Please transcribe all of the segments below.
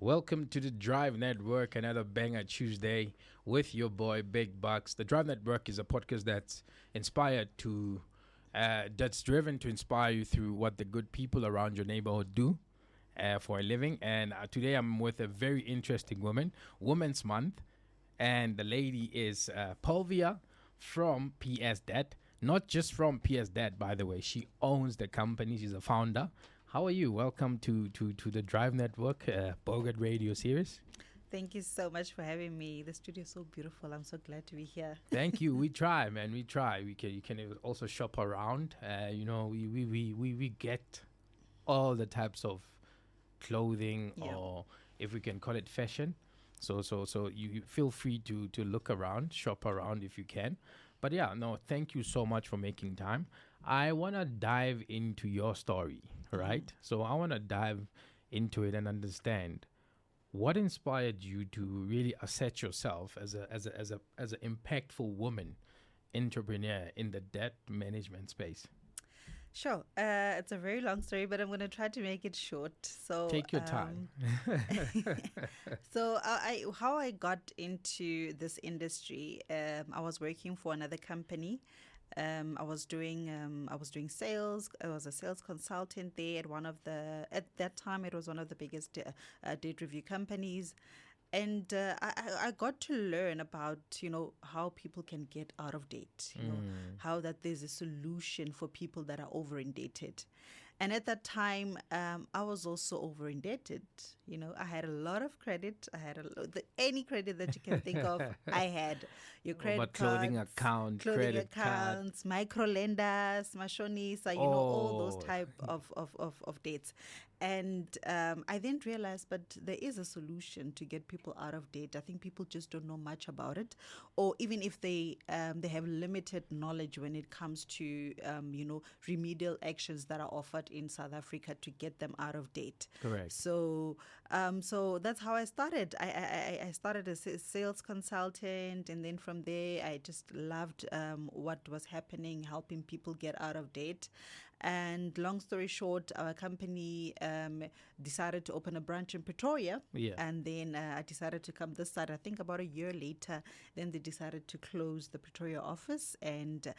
Welcome to the Drive Network, another banger Tuesday with your boy Big Bucks. The Drive Network is a podcast that's driven to inspire you through what the good people around your neighborhood do for a living. And today I'm with a very interesting woman, Women's Month, and the lady is Paulvia from PS Debt. Not just from PS Debt, by the way. She owns the company. She's a founder. How are you? Welcome to the Drive Network Bogart Radio series. Thank you so much for having me. The studio is so beautiful. I'm so glad to be here. Thank you. We try, man. We try. You can also shop around. We get all the types of clothing, or if we can call it fashion. So you feel free to look around, shop around if you can. But yeah, no, thank you so much for making time. I want to dive into your story, right? So I want to dive into it and understand what inspired you to really assert yourself as an impactful woman entrepreneur in the debt management space. Sure. It's a very long story, but I'm going to try to make it short. So take your time. So how I got into this industry, I was working for another company. I was doing sales. I was a sales consultant there at that time it was one of the biggest debt review companies. And I got to learn about, how people can get out of debt, how that there's a solution for people that are over indebted. And at that time, I was also over indebted. I had a lot of credit. I had any credit that you can think of. I had your credit clothing cards, account, clothing credit accounts, micro lenders, mashonisa, all those type of debts. And I then realized, but there is a solution to get people out of debt. I think people just don't know much about it, or even if they have limited knowledge when it comes to remedial actions that are offered in South Africa to get them out of debt. Correct. So that's how I started. I started as a sales consultant, and then from there I just loved what was happening, helping people get out of debt. And long story short, our company decided to open a branch in Pretoria. Yeah. And then I decided to come this side. I think about a year later, then they decided to close the Pretoria office. And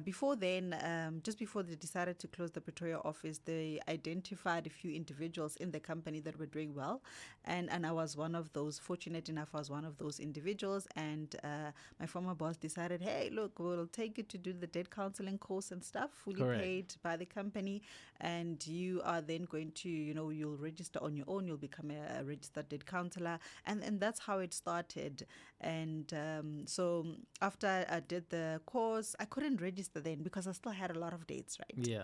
before then, just before they decided to close the Pretoria office, they identified a few individuals in the company that were doing well. And I was one of those, fortunate enough, I was one of those individuals. And my former boss decided, hey, look, we'll take you to do the debt counseling course and stuff, fully Correct. paid by the company, and you are then going to, you'll register on your own, you'll become a registered debt counselor, and that's how it started. And so after I did the course, I couldn't register then because I still had a lot of dates, right? Yeah.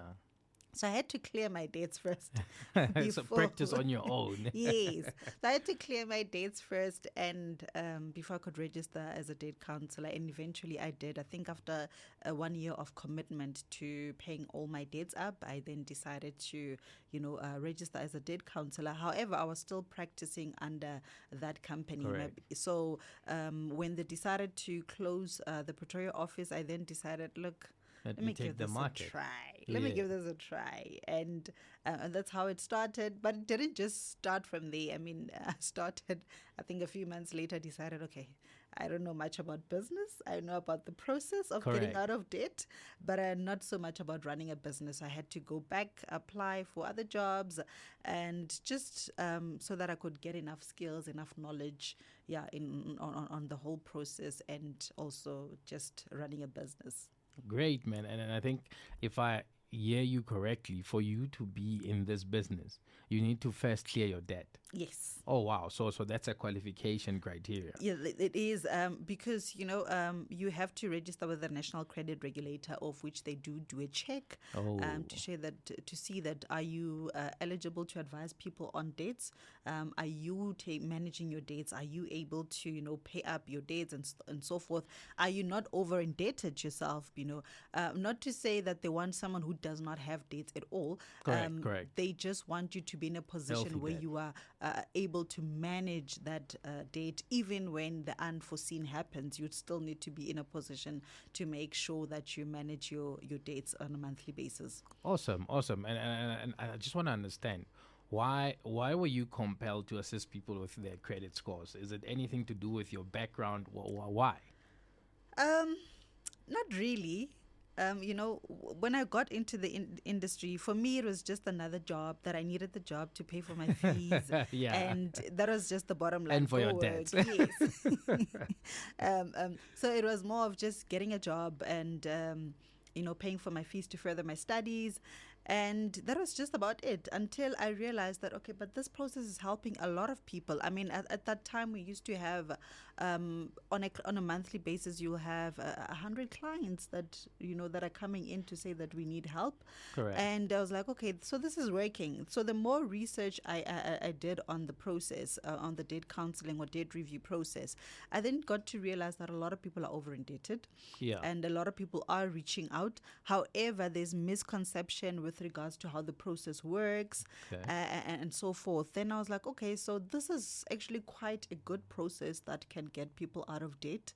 So I had to clear my dates first. So practice on your own. Yes. So I had to clear my dates first, and before I could register as a debt counselor. And eventually I did. I think after 1 year of commitment to paying all my debts up, I then decided to, register as a debt counselor. However, I was still practicing under that company. Correct. So when they decided to close the Pretoria office, I then decided, look, let me give this a try. Let me give this a try. And that's how it started. But it didn't just start from there. I mean, I started, I think a few months later, decided, okay, I don't know much about business. I know about the process of Correct. getting out of debt, but not so much about running a business. I had to go back, apply for other jobs, and just so that I could get enough skills, enough knowledge, on the whole process, and also just running a business. Great, man. And I think if I hear you correctly, for you to be in this business, you need to first clear your debt. Yes. Oh, wow. So that's a qualification criteria. Yeah, it is because, you have to register with the National Credit Regulator, of which they do a check to see that are you eligible to advise people on debts? Are you managing your debts? Are you able to, pay up your debts and so forth? Are you not over indebted yourself? Not to say that they want someone who does not have debts at all. Correct. They just want you to be in a position Healthy where debt. you are able to manage that debt. Even when the unforeseen happens, you still need to be in a position to make sure that you manage your debts on a monthly basis. Awesome. And I just want to understand, Why were you compelled to assist people with their credit scores? Is it anything to do with your background? Why? Um, Not really. When I got into the industry, for me, it was just another job that I needed the job to pay for my fees. Yeah. And that was just the bottom line. And for your Go debts. work, yes. So it was more of just getting a job and, paying for my fees to further my studies. And that was just about it until I realized that, okay, but this process is helping a lot of people. I mean, at that time, we used to have, on a monthly basis, you'll have 100 clients that are coming in to say that we need help. Correct. And I was like, okay, so this is working. So the more research I did on the process, on the debt counseling or debt review process, I then got to realize that a lot of people are over indebted. Yeah. And a lot of people are reaching out. However, there's misconception with regards to how the process works, Okay. and so forth. Then I was like, okay, so this is actually quite a good process that can get people out of debt.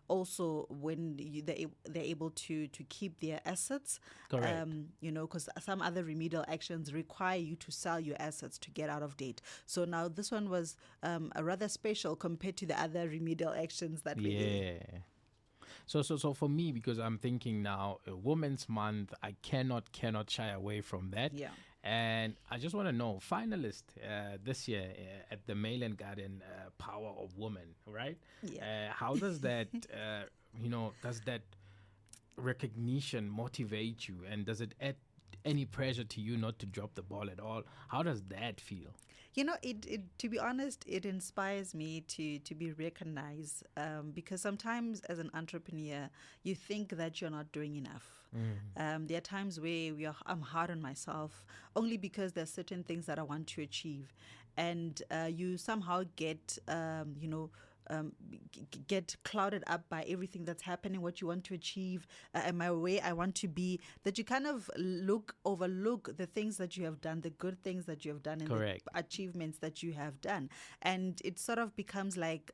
Also, when they're able to keep their assets. Correct. Because some other remedial actions require you to sell your assets to get out of debt. So now this one was a rather special compared to the other remedial actions that we did. Yeah. So for me, because I'm thinking now, Women's Month, I cannot shy away from that. Yeah. And I just want to know, finalist this year at the Mail and Garden Power of Women, right? Yeah. How does that, does that recognition motivate you? And does it add any pressure to you not to drop the ball at all? How does that feel? It to be honest, it inspires me to be recognized, because sometimes as an entrepreneur, you think that you're not doing enough. There are times where I'm hard on myself only because there's certain things that I want to achieve, and you somehow get clouded up by everything that's happening, what you want to achieve, and my way I want to be, that you kind of overlook the things that you have done, the good things that you have done, and Correct. the achievements that you have done. And it sort of becomes like,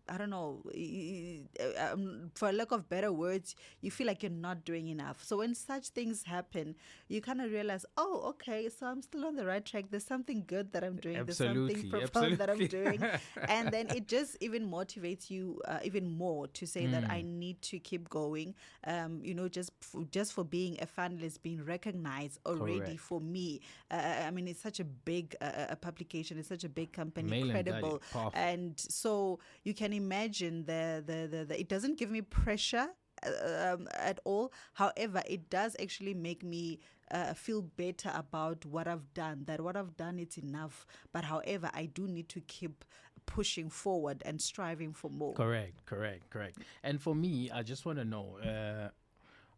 I don't know, for lack of better words, you feel like you're not doing enough. So when such things happen, you kind of realize, oh, okay, so I'm still on the right track. There's something good that I'm doing. Absolutely, There's something profound that I'm doing. And then it just even motivates you even more to say that I need to keep going. Just for being a finalist, being recognized already. Correct. For me. I mean, it's such a big publication. It's such a big company, Mail and credible. Guardian, powerful. And so you can imagine the it doesn't give me pressure at all. However, it does actually make me feel better about what I've done, that what I've done is enough. But however, I do need to keep pushing forward and striving for more. Correct. And for me, I just want to know,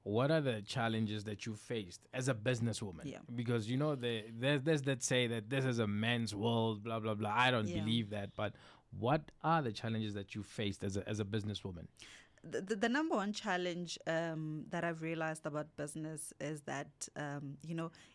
what are the challenges that you faced as a businesswoman? Yeah. Because, there's that say that this is a man's world, blah, blah, blah. I don't believe that. But what are the challenges that you faced as a businesswoman? The number one challenge that I've realized about business is that,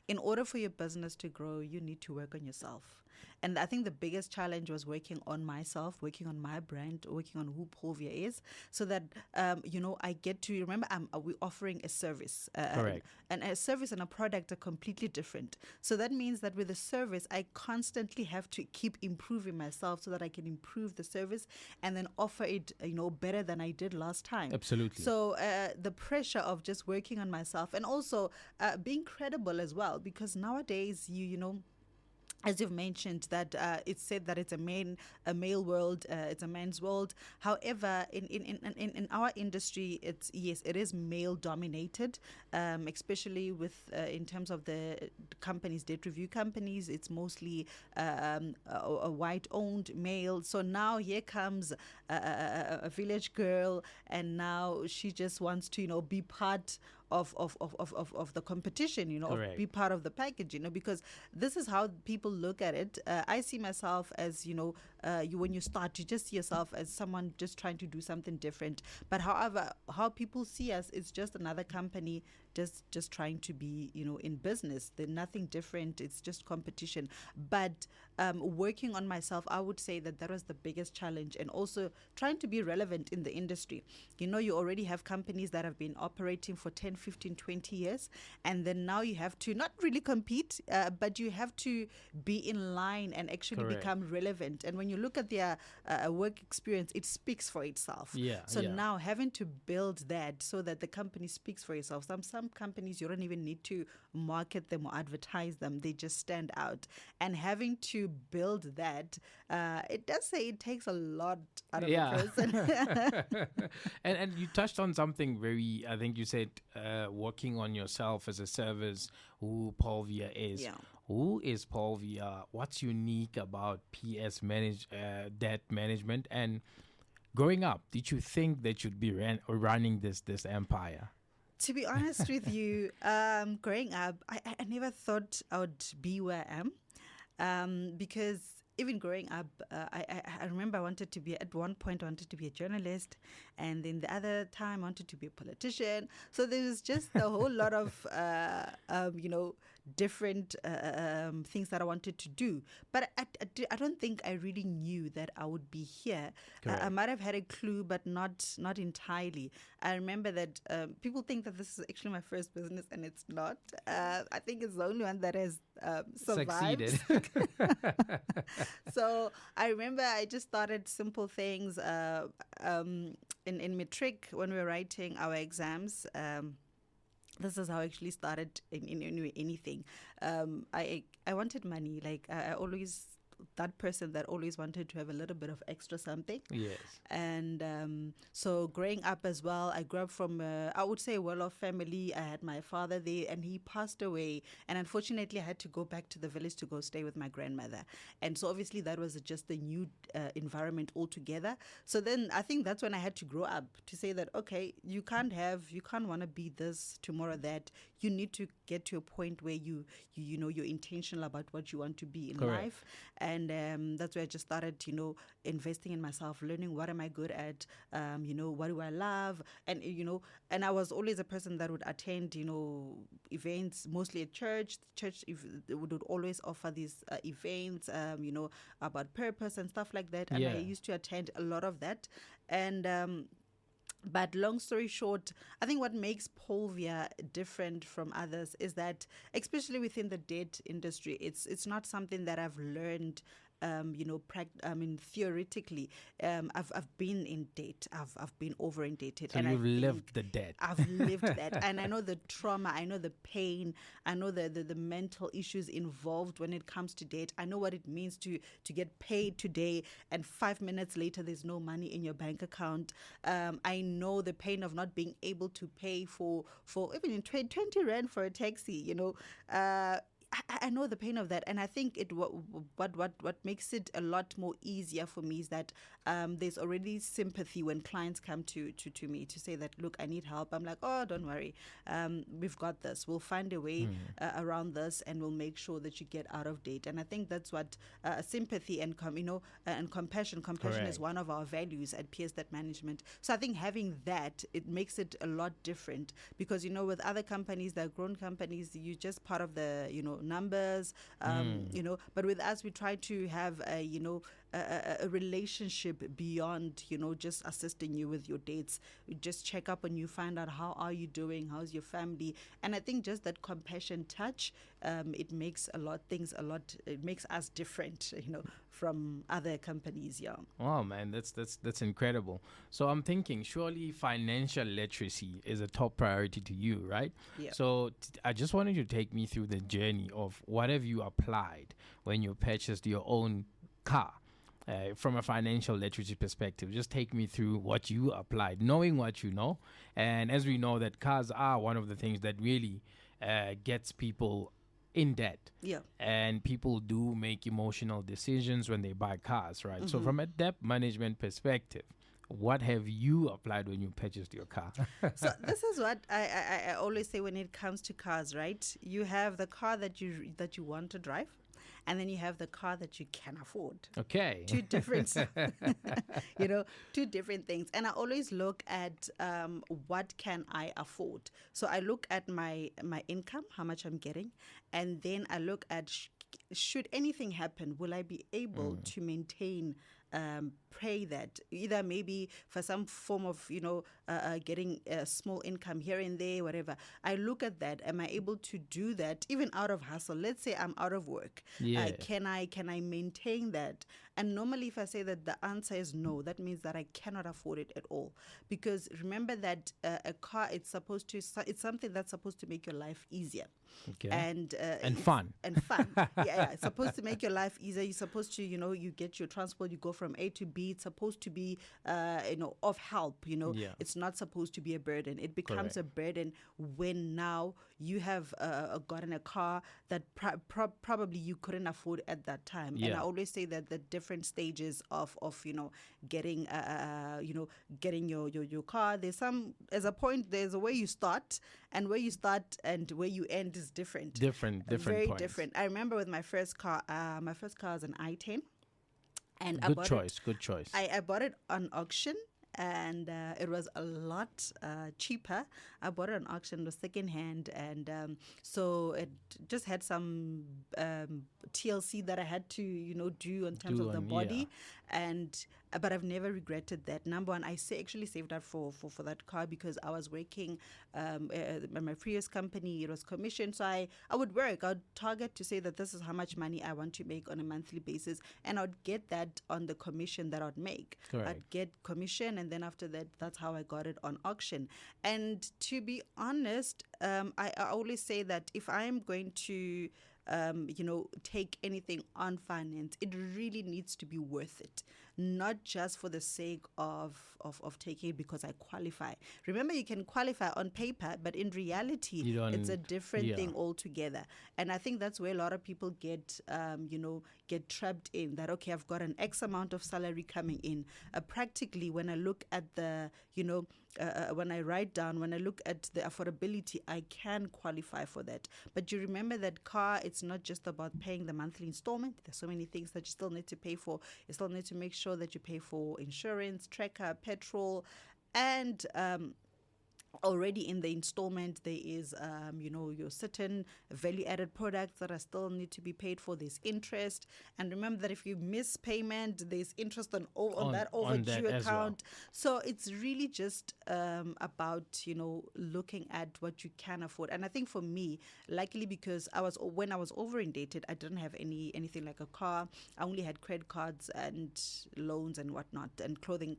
in order for your business to grow, you need to work on yourself. And I think the biggest challenge was working on myself, working on my brand, working on who Paulvia is, so that, I get to remember we're offering a service. Correct. And a service and a product are completely different. So that means that with a service, I constantly have to keep improving myself so that I can improve the service and then offer it, better than I did last time. Absolutely. So the pressure of just working on myself and also being credible as well, because nowadays as you've mentioned, that it's said that it's a male world, it's a man's world. However, in our industry, it is male dominated, especially with in terms of the companies, debt review companies. It's mostly a white-owned male. So now here comes a village girl, and now she just wants to be part of the competition, Correct. be part of the package, because this is how people look at it. I see myself as, when you start, you just see yourself as someone just trying to do something different. But however, how people see us is just another company just trying to be, in business. There's nothing different. It's just competition. But working on myself, I would say that was the biggest challenge, and also trying to be relevant in the industry. You already have companies that have been operating for 10, 15, 20 years, and then now you have to not really compete, but you have to be in line and actually Correct. become relevant. And when you look at their work experience, it speaks for itself. Yeah. So yeah. now having to build that so that the company speaks for itself. Some companies you don't even need to market them or advertise them; they just stand out. And having to build that, it does say it takes a lot out of a person. and you touched on something very, I think you said, working on yourself as a service, who Paulvia is. Yeah. Who is Paulvia? What's unique about debt management? And growing up, did you think that you'd be running this empire? To be honest with you, growing up, I never thought I would be where I am, because even growing up, I remember at one point I wanted to be a journalist, and then the other time I wanted to be a politician. So there was just a whole lot of, different things that I wanted to do. But I don't think I really knew that I would be here. I might have had a clue, but not entirely. I remember that people think that this is actually my first business, and it's not. I think it's the only one that has survived. Succeeded. So I remember I just started simple things in matric when we were writing our exams. This is how I actually started in anything. I wanted money. Like I always, that person that always wanted to have a little bit of extra something. Yes. And so growing up as well, I grew up from, I would say, a well-off family. I had my father there, and he passed away. And unfortunately, I had to go back to the village to go stay with my grandmother. And so obviously that was just a new environment altogether. So then I think that's when I had to grow up to say that, okay, you can't want to be this, tomorrow that. You need to get to a point where you're intentional about what you want to be in life. And that's where I just started, investing in myself, learning what am I good at, what do I love, and and I was always a person that would attend, events, mostly at church. Church would always offer these events, about purpose and stuff like that, and I used to attend a lot of that, and. But long story short, I think what makes Paulvia different from others is that, especially within the debt industry, it's not something that I've learned. Theoretically, I've been in debt. I've been over indebted. So you've lived the debt. I've lived that, and I know the trauma. I know the pain. I know the mental issues involved when it comes to debt. I know what it means to get paid today, and 5 minutes later there's no money in your bank account. I know the pain of not being able to pay for even in 20 rand for a taxi. I know the pain of that, and I think what makes it a lot more easier for me is that there's already sympathy when clients come to me to say that, look, I need help. I'm like, oh, don't worry, we've got this. We'll find a way around this, and we'll make sure that you get out of debt. And I think that's what sympathy and and compassion. Compassion is one of our values at PS Debt Management. So I think having that, it makes it a lot different, because with other companies, they're grown companies, you're just part of the numbers, but with us we try to have a relationship beyond just assisting you with your dates. We just check up on you, find out how are you doing, how's your family, and I think just that compassion touch, it makes it makes us different from other companies. Oh man, that's incredible. So I'm thinking, surely financial literacy is a top priority to you, right? Yeah. So I just wanted you to take me through the journey of what have you applied when you purchased your own car. From a financial literacy perspective, just take me through what you applied, knowing what you know. And as we know that cars are one of the things that really gets people in debt. Yeah. And people do make emotional decisions when they buy cars, right? So from a debt management perspective, what have you applied when you purchased your car? So this is what I always say when it comes to cars, right? You have the car that you want to drive, and then you have the car that you can afford. Okay. Two different, two different things. And I always look at what can I afford. So I look at my income, how much I'm getting, and then I look at should anything happen, will I be able to maintain, pray that either maybe for some form of, getting a small income here and there, whatever. I look at that. Am I able to do that even out of hustle? Let's say I'm out of work. Yeah. Can I maintain that? And normally if I say that the answer is no, that means that I cannot afford it at all. Because remember that a car, it's something that's supposed to make your life easier. Okay. And fun. And fun. Yeah. It's supposed to make your life easier. You're supposed to, you get your transport, you go from A to B. It's supposed to be, of help, Yeah. It's not supposed to be a burden. It becomes Correct. a burden when now you have gotten a car that probably you couldn't afford at that time. Yeah. And I always say that the different stages of getting, getting your car, there's a way you start, and where you start and where you end is different. Different Very points. different. I remember with my first car was an i10. And Good choice. I bought it on auction, and it was a lot cheaper. I bought it on auction, it was secondhand, and so it just had some TLC that I had to do in terms of the body, and but I've never regretted that. Number one, I actually saved up for that car because I was working at my previous company. It was commission, so I would work. I would target to say that this is how much money I want to make on a monthly basis, and I would get that on the commission that I'd make. Correct. I'd get commission, and then after that, that's how I got it on auction. And to be honest, I always say that if I'm going to take anything on finance, it really needs to be worth it. Not just for the sake of taking it because I qualify. Remember, you can qualify on paper, but in reality, it's a different thing altogether. And I think that's where a lot of people get trapped in that, okay, I've got an X amount of salary coming in. Practically, when I look at the, when I look at the affordability, I can qualify for that. But you remember that car, it's not just about paying the monthly installment. There's so many things that you still need to pay for. You still need to make sure that you pay for insurance, tracker, petrol, and already in the installment there is your certain value added products that are still need to be paid for. There's interest, and remember that if you miss payment, there's interest on that overdue account. So it's really just about looking at what you can afford. And I think for me, luckily, because when I was over indebted, I didn't have anything like a car. I only had credit cards and loans and whatnot, and clothing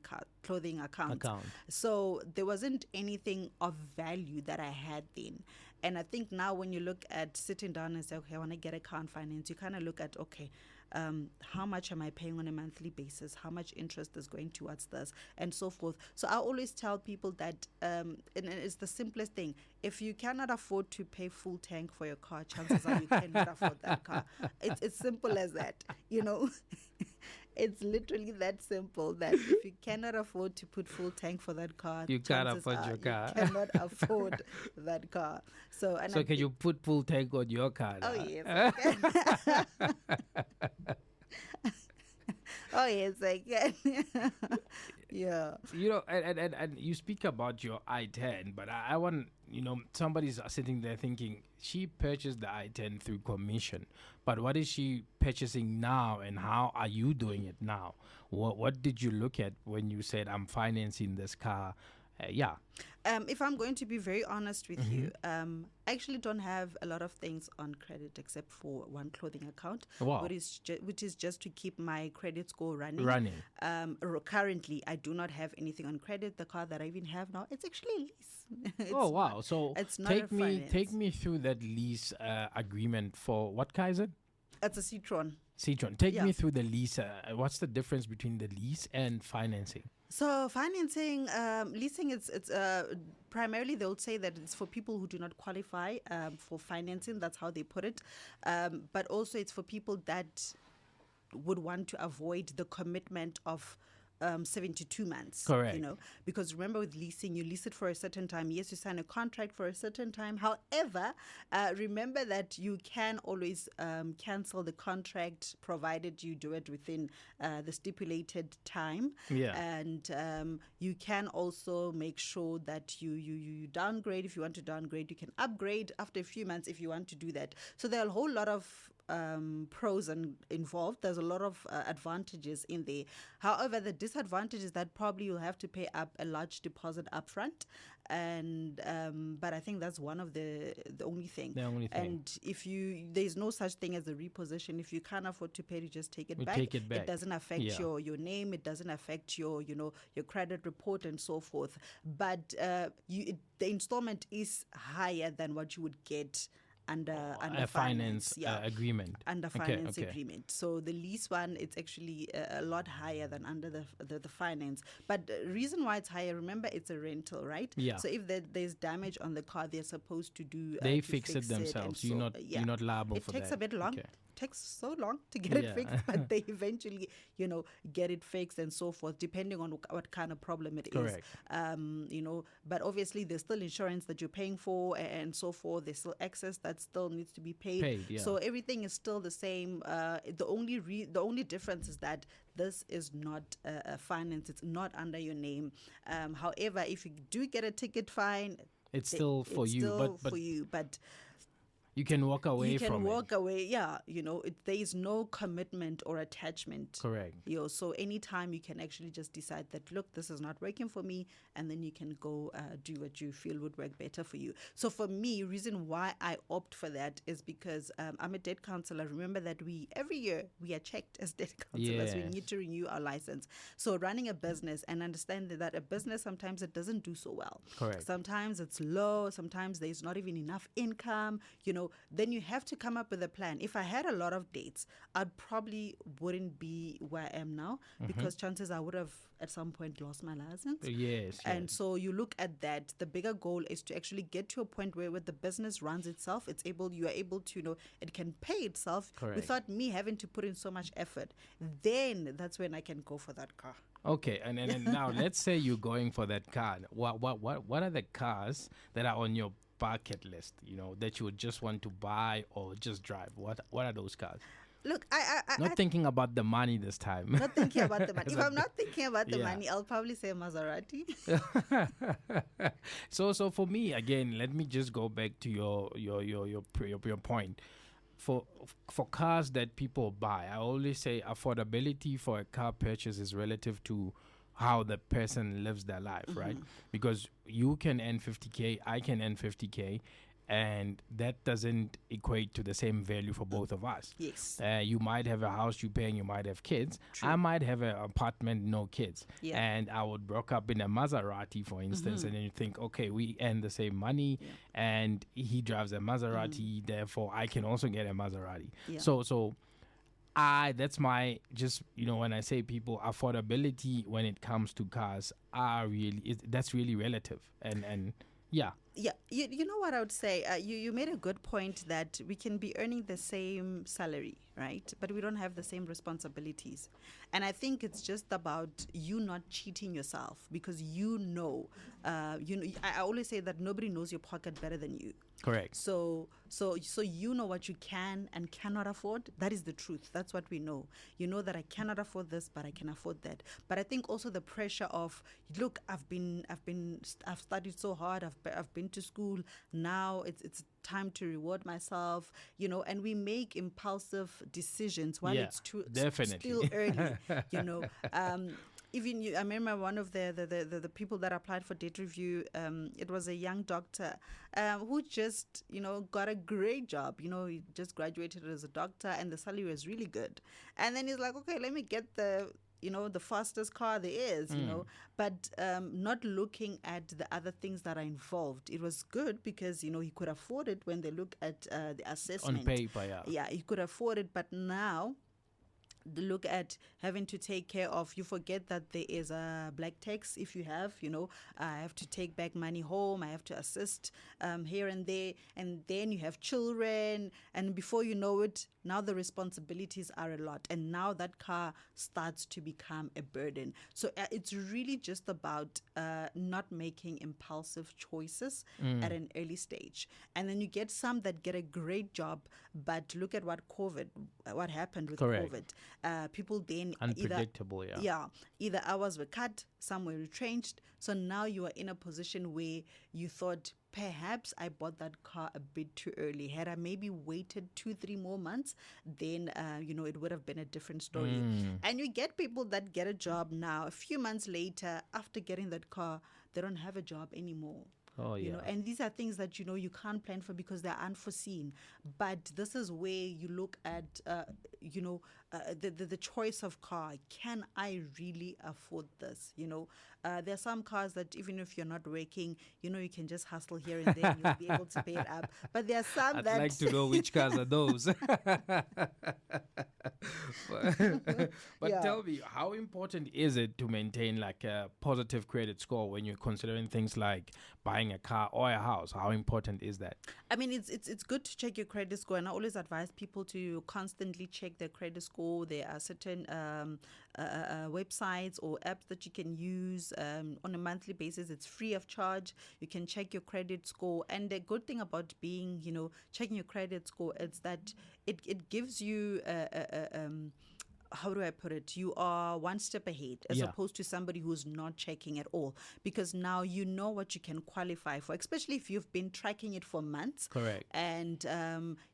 accounts. So there wasn't anything of value that I had then. And I think now when you look at sitting down and say, okay, I want to get a car on finance, you kind of look at, okay, how much am I paying on a monthly basis? How much interest is going towards this, and so forth. So I always tell people that, and it's the simplest thing. If you cannot afford to pay full tank for your car, chances are you cannot afford that car. It's simple as that, It's literally that simple, that if you cannot afford to put full tank for that car, you can't afford your car. You cannot afford that car. So can you put full tank on your car now? Oh, yes, I can. Oh, yes, I can. Yeah. And you speak about your i10, but I want, somebody's sitting there thinking, she purchased the i10 through commission, but what is she purchasing now, and how are you doing it now? What did you look at when you said, I'm financing this car? If I'm going to be very honest with you, I actually don't have a lot of things on credit except for one clothing account, which is just to keep my credit score running. Currently, I do not have anything on credit. The car that I even have now, it's actually a lease. Oh, wow. So it's not take me through that lease agreement for what car is it? It's a Citroen. Take me through the lease. What's the difference between the lease and financing? So financing, leasing, it's primarily they would say that it's for people who do not qualify for financing. That's how they put it. But also it's for people that would want to avoid the commitment of 72 months. Correct. Because remember with leasing, you lease it for a certain time. Yes, you sign a contract for a certain time. However, remember that you can always cancel the contract provided you do it within the stipulated time. Yeah. And you can also make sure that you downgrade. If you want to downgrade, you can upgrade after a few months if you want to do that. So there are a whole lot of pros involved. There's a lot of advantages in there. However, the disadvantage is that probably you'll have to pay up a large deposit upfront, and but I think that's one of the only thing. The only thing. And if there's no such thing as a reposition. If you can't afford to pay, you just take it back. Take it back. It doesn't affect your name. It doesn't affect your your credit report and so forth. But the installment is higher than what you would get under a finance agreement. Under finance agreement. So the lease one, it's actually a lot higher than under the finance. But the reason why it's higher, remember, it's a rental, right? Yeah. So if there's damage on the car, they're supposed to do. They fix it themselves. You're not liable for that. It takes a bit long. Okay. Takes so long to get it fixed, but they eventually, get it fixed and so forth, depending on what kind of problem it is. But obviously there's still insurance that you're paying for and so forth. There's still excess that still needs to be paid. So everything is still the same. The only difference is that this is not a finance. It's not under your name. However, if you do get a ticket fine, it's still for you. But you can walk away from it. You can walk away, there is no commitment or attachment. Correct. So anytime you can actually just decide that, look, this is not working for me, and then you can go do what you feel would work better for you. So for me, reason why I opt for that is because I'm a debt counselor. Remember that every year we are checked as debt counselors. We need to renew our license. So running a business, and understanding that a business, sometimes it doesn't do so well. Correct. Sometimes it's low. Sometimes there's not even enough income, then you have to come up with a plan. If I had a lot of dates, I probably wouldn't be where I am now, because chances I would have at some point lost my license. Yes. And so you look at that. The bigger goal is to actually get to a point where the business runs itself. You are able to, it can pay itself. Correct. Without me having to put in so much effort. Then that's when I can go for that car. Okay, and now let's say you're going for that car. What are the cars that are on your bucket list, that you would just want to buy or just drive? What are those cars? Look, I not thinking about the money this time. Not thinking about the money. If I'm not thinking about the money, I'll probably say Maserati. So for me, again, let me just go back to your point. For cars that people buy, I always say affordability for a car purchase is relative to how the person lives their life, right? Because you can earn 50K, I can earn 50K, and that doesn't equate to the same value for both of us. Yes. You might have a house you're paying, you might have kids. True. I might have an apartment, no kids. And I would broke up in a Maserati, for instance, and then you think, okay, we earn the same money, and he drives a Maserati, therefore I can also get a Maserati. So that's my, just, when I say people, affordability when it comes to cars that's really relative. And yeah. You know what I would say? You made a good point that we can be earning the same salary, right? But we don't have the same responsibilities. And I think it's just about you not cheating yourself, because I always say that nobody knows your pocket better than you. Correct. So you know what you can and cannot afford. That is the truth. That's what we know. You know that I cannot afford this, but I can afford that. But I think also the pressure of, look, I've studied so hard. I've been to school. Now it's time to reward myself. And we make impulsive decisions while it's still early. Even I remember one of the people that applied for debt review. It was a young doctor who just got a great job. He just graduated as a doctor, and the salary was really good. And then he's like, okay, let me get the fastest car there is. But not looking at the other things that are involved. It was good because he could afford it when they look at the assessment on paper. Yeah, he could afford it, but now look at having to take care of, you forget that there is a black tax. If you have, I have to take back money home, I have to assist here and there, and then you have children, and before you know it, now the responsibilities are a lot, and now that car starts to become a burden. So it's really just about not making impulsive choices at an early stage. And then you get some that get a great job, but look at what happened with Correct. COVID. People then unpredictable. Either hours were cut, some were retrenched. So now you are in a position where you thought perhaps I bought that car a bit too early. Had I maybe waited 2-3 more months, then it would have been a different story. And you get people that get a job now, a few months later, after getting that car, they don't have a job anymore. Oh, yeah. And these are things that you can't plan for because they're unforeseen. But this is where you look at the choice of car. Can I really afford this? There are some cars that even if you're not working, you can just hustle here and there and you'll be able to pay it up. But there are some I'd that like to know which cars are those. But Yeah. tell me, how important is it to maintain like a positive credit score when you're considering things like buying a car or a house? How important is that? I mean, it's good to check your credit score, and I always advise people to constantly check their credit score. There are certain websites or apps that you can use on a monthly basis. It's free of charge. You can check your credit score, and the good thing about checking your credit score is that it gives you how do I put it? You are one step ahead as Yeah. opposed to somebody who's not checking at all, because now you know what you can qualify for, especially if you've been tracking it for months. Correct. And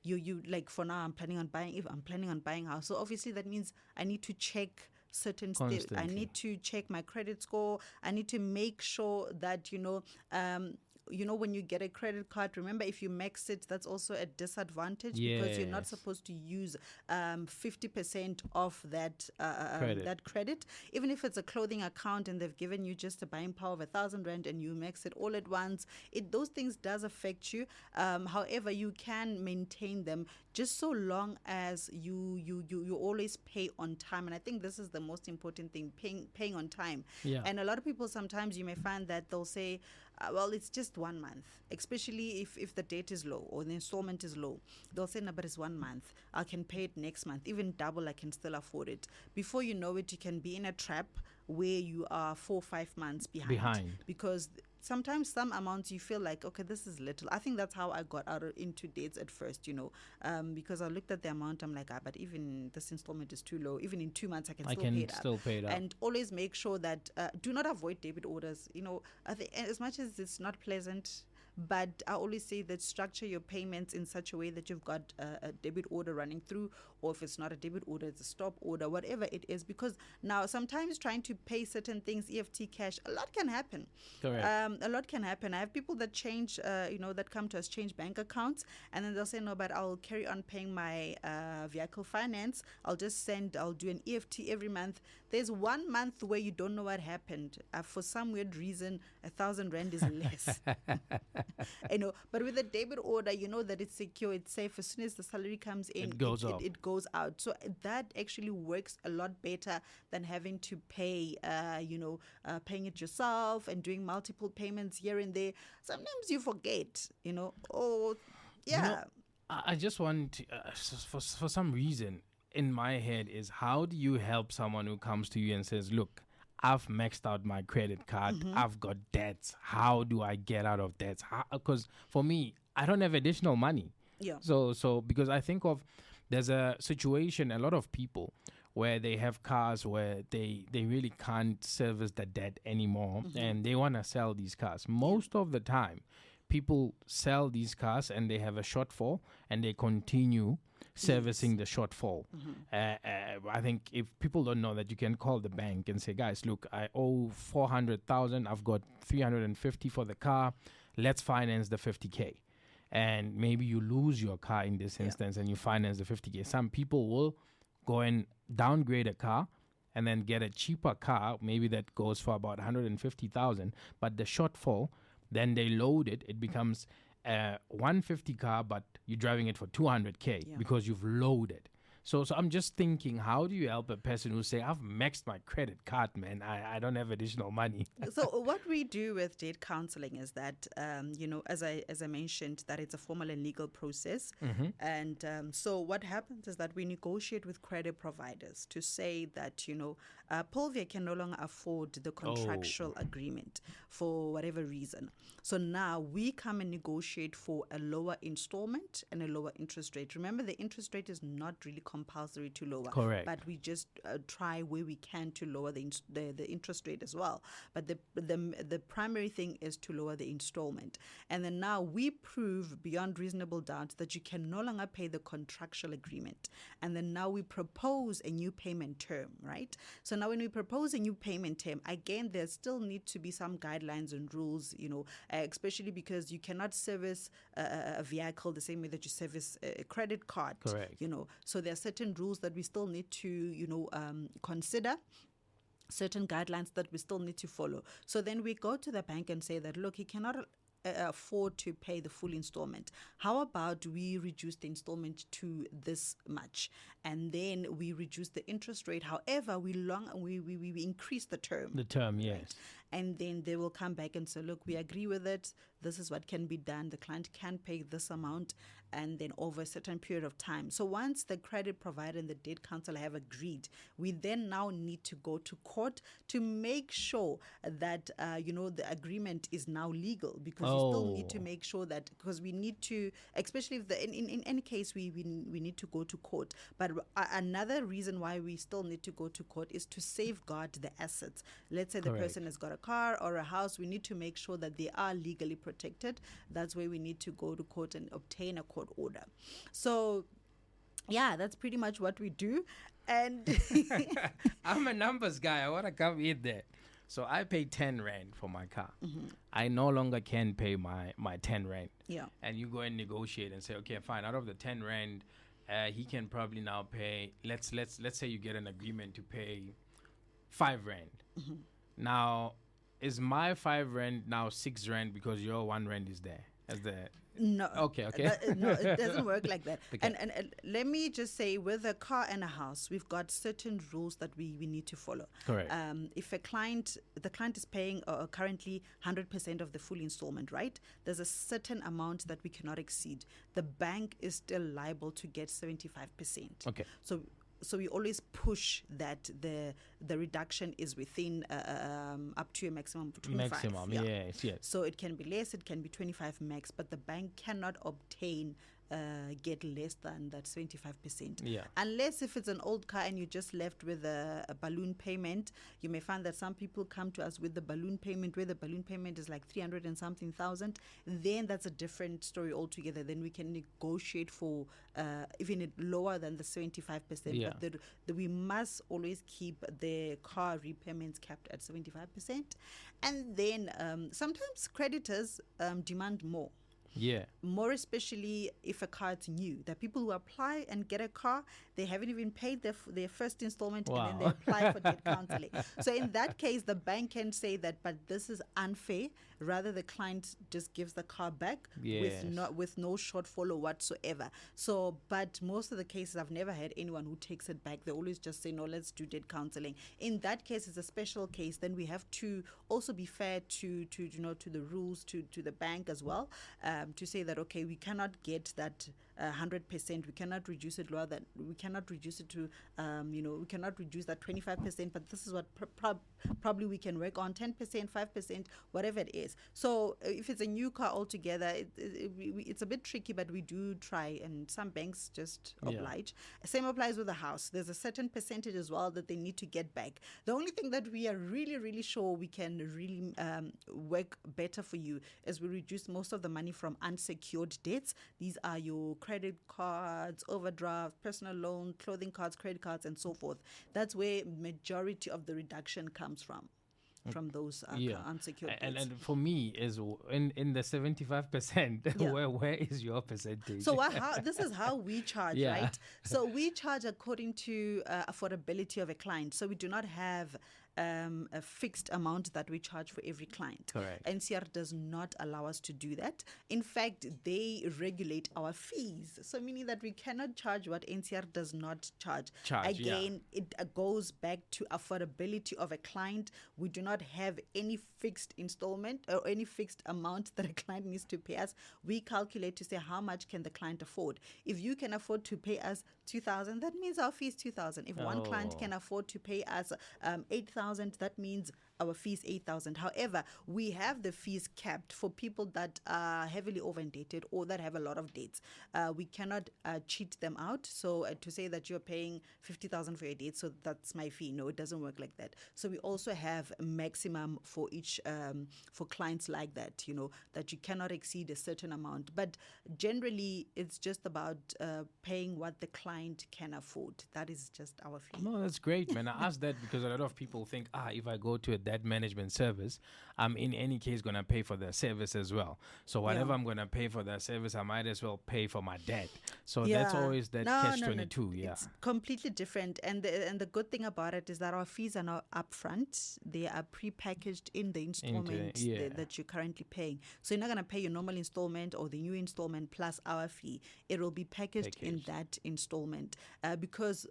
you like, for now, I'm planning on buying a house. So obviously that means I need to check certain steps. I Constantly. need to check my credit score. I need to make sure that when you get a credit card, remember, if you max it, that's also a disadvantage, because you're not Yes. supposed to use 50% of that Credit. that credit. Even if it's a clothing account and they've given you just a buying power of 1,000 rand and you max it all at once, those things does affect you. However, you can maintain them just so long as you always pay on time. And I think this is the most important thing, paying on time. Yeah. And a lot of people, sometimes you may find that they'll say, well, it's just 1 month, especially if the date is low or the installment is low. They'll say, no, but it's 1 month. I can pay it next month. Even double, I can still afford it. Before you know it, you can be in a trap where you are 4 or 5 months behind. Because sometimes some amounts you feel like, okay, this is little. I think that's how I got into dates at first, because I looked at the amount, I'm like, but even this installment is too low. Even in 2 months, I can still pay it up. And always make sure that do not avoid debit orders. I think as much as it's not pleasant, but I always say that structure your payments in such a way that you've got a debit order running through, or if it's not a debit order, it's a stop order, whatever it is. Because now sometimes trying to pay certain things, EFT cash, a lot can happen. Correct. A lot can happen. I have people that change, that come to us, change bank accounts, and then they'll say, no, but I'll carry on paying my vehicle finance. I'll do an EFT every month. There's 1 month where you don't know what happened. For some weird reason, 1,000 rand is less. But with a debit order, you know that it's secure, it's safe. As soon as the salary comes in, It goes out. It goes out. So that actually works a lot better than having to pay, paying it yourself and doing multiple payments here and there. Sometimes you forget, yeah. I just want to, for some reason in my head is, how do you help someone who comes to you and says, look, I've maxed out my credit card. I've got debts. How do I get out of debts? Because for me, I don't have additional money. Yeah. So because I think there's a situation, a lot of people where they have cars where they really can't service the debt anymore, and they want to sell these cars. Most of the time, people sell these cars and they have a shortfall and they continue servicing the shortfall. I think if people don't know that, you can call the bank and say, guys, look, I owe 400,000. I've got 350 for the car. Let's finance the 50K. And maybe you lose your car in this instance and you finance the 50K. Some people will go and downgrade a car and then get a cheaper car, maybe that goes for about 150,000. But the shortfall, then they load it. It becomes a 150 car, but you're driving it for 200K because you've loaded. So I'm just thinking, how do you help a person who say, I've maxed my credit card, man, I don't have additional money? So what we do with debt counseling is that, as I mentioned, that it's a formal and legal process. And so what happens is that we negotiate with credit providers to say that, Paulvia can no longer afford the contractual agreement for whatever reason. So now we come and negotiate for a lower installment and a lower interest rate. Remember, the interest rate is not really compulsory to lower. Correct. But we just try where we can to lower the interest rate as well. But the primary thing is to lower the installment. And then now we prove beyond reasonable doubt that you can no longer pay the contractual agreement. And then now we propose a new payment term, right? So now when we propose a new payment term, again, there still need to be some guidelines and rules, especially because you cannot service a vehicle the same way that you service a credit card. Correct. So there are certain rules that we still need to, consider, certain guidelines that we still need to follow. So then we go to the bank and say that, look, he cannot afford to pay the full installment. How about we reduce the installment to this much, and then we reduce the interest rate? However, we increase the term. The term, yes. Right? And then they will come back and say, look, we agree with it. This is what can be done. The client can pay this amount, and then over a certain period of time. So once the credit provider and the debt counsel have agreed, we then now need to go to court to make sure that, the agreement is now legal, because we still need to make sure that, because we need to, especially if in any case, we need to go to court. But another reason why we still need to go to court is to safeguard the assets. Let's say the person has got a car or a house, we need to make sure that they are legally protected. That's where we need to go to court and obtain a court order. So yeah, that's pretty much what we do. And I'm a numbers guy. I want to come in there. So I pay 10 rand for my car. Mm-hmm. I no longer can pay my 10 rand. Yeah. And you go and negotiate and say, okay, fine. Out of the 10 rand, he can probably now pay. Let's say you get an agreement to pay 5 rand. Mm-hmm. Now, is my 5 rand now 6 rand because your 1 rand is there? No. Okay. No, it doesn't work like that. Okay. And let me just say, with a car and a house, we've got certain rules that we need to follow. Correct. If the client is paying currently 100% of the full installment, right? There's a certain amount that we cannot exceed. The bank is still liable to get 75%. Okay. So we always push that the reduction is within up to a maximum of 25. Maximum, yes. So it can be less, it can be 25 max, but the bank cannot get less than that 75%. Yeah. Unless if it's an old car and you're just left with a balloon payment, you may find that some people come to us with the balloon payment, where the balloon payment is like 300 and something thousand. Then that's a different story altogether. Then we can negotiate for even lower than the 75%. Yeah. But we must always keep the car repayments capped at 75%. And then sometimes creditors demand more. Yeah. More especially if a car is new. There are people who apply and get a car, they haven't even paid their first installment. Wow. And then they apply for debt counseling. So in that case, the bank can say that, but this is unfair. Rather, the client just gives the car back with no shortfall or whatsoever. So, but most of the cases, I've never had anyone who takes it back. They always just say, no, let's do debt counseling. In that case, it's a special case. Then we have to also be fair to the rules, to the bank as well. To say that, okay, we cannot get that 100%. We cannot reduce it lower than, we cannot reduce it to, we cannot reduce that 25%, but this is what probably we can work on, 10%, 5%, whatever it is. So if it's a new car altogether, it's a bit tricky, but we do try, and some banks just oblige. Same applies with the house. There's a certain percentage as well that they need to get back. The only thing that we are really, really sure we can really work better for you is we reduce most of the money from unsecured debts. These are your credit cards, overdraft, personal loan, clothing cards, credit cards, and so forth. That's where majority of the reduction comes from those unsecured debts. And for me, is in the 75%, where is your percentage? So this is how we charge, right? So we charge according to affordability of a client. So we do not have a fixed amount that we charge for every client. Correct. NCR does not allow us to do that. In fact, they regulate our fees. So meaning that we cannot charge what NCR does not charge. Again, it goes back to affordability of a client. We do not have any fixed installment or any fixed amount that a client needs to pay us. We calculate to say how much can the client afford. If you can afford to pay us 2,000, that means our fee is 2,000. If one client can afford to pay us 8,000, 8,000, that means our fees 8,000. However, we have the fees capped for people that are heavily overdated or that have a lot of dates. We cannot cheat them out. So to say that you're paying 50,000 for your date, so that's my fee. No, it doesn't work like that. So we also have a maximum for each for clients like that. That you cannot exceed a certain amount. But generally, it's just about paying what the client can afford. That is just our fee. No, that's great, man. I asked that because a lot of people think, if I go to a debt management service, I'm in any case going to pay for the service as well. So whatever I'm going to pay for that service, I might as well pay for my debt. So that's always that catch-22. No. Yeah, it's completely different. And the good thing about it is that our fees are not upfront. They are pre-packaged in the installment that you're currently paying. So you're not going to pay your normal installment or the new installment plus our fee. It will be packaged in that installment because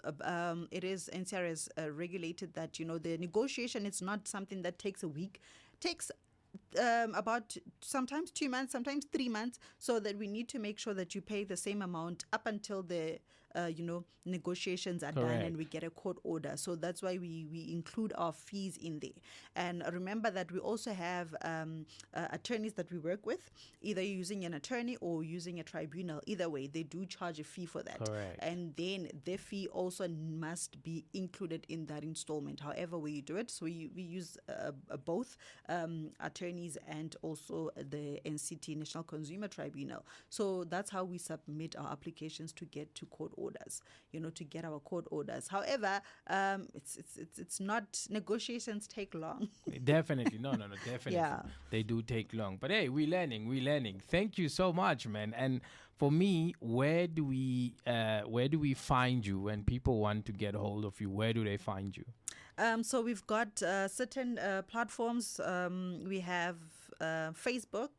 it is NCR has regulated that the negotiation is not something that takes a week. Takes about sometimes 2 months, sometimes 3 months, so that we need to make sure that you pay the same amount up until the negotiations are done and we get a court order. So that's why we include our fees in there. And remember that we also have attorneys that we work with, either using an attorney or using a tribunal. Either way, they do charge a fee for that. Correct. And then their fee also must be included in that installment, however way you do it. So we use both attorneys and also the NCT, National Consumer Tribunal. So that's how we submit our applications to get to court orders, to get our court orders. However, it's not, negotiations take long. Definitely. No, definitely. Yeah. They do take long. But hey, we're learning. Thank you so much, man. And for me, where do we find you when people want to get a hold of you? Where do they find you? So we've got certain platforms. We have Facebook.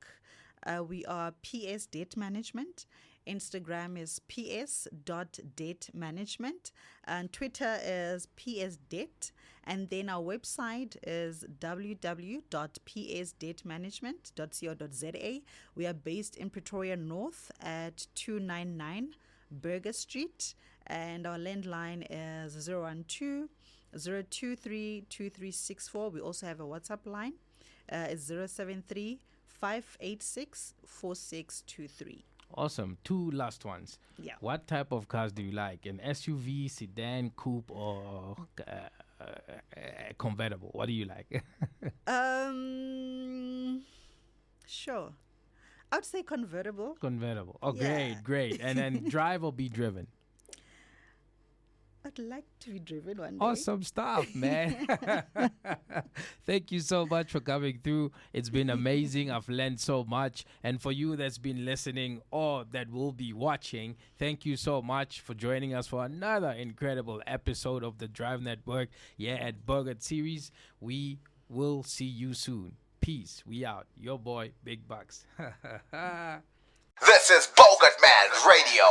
We are PS Debt Management. Instagram is ps.debtmanagement, and Twitter is psdebt, and then our website is www.psdebtmanagement.co.za. We are based in Pretoria North at 299 Burger Street, and our landline is 012-023-2364. We also have a WhatsApp line. It's 073-586-4623. Awesome. 2 last ones. Yeah. What type of cars do you like? An SUV, sedan, coupe, or convertible? What do you like? Sure. I would say convertible. Convertible. Oh, great. And then drive or be driven? I'd like to be driven one day. Awesome stuff, man. Thank you so much for coming through. It's been amazing. I've learned so much. And for you that's been listening or that will be watching, thank you so much for joining us for another incredible episode of the Drive Network at Burger Series. We will see you soon. Peace. We out. Your boy, Big Bucks. This is Bogart Man Radio.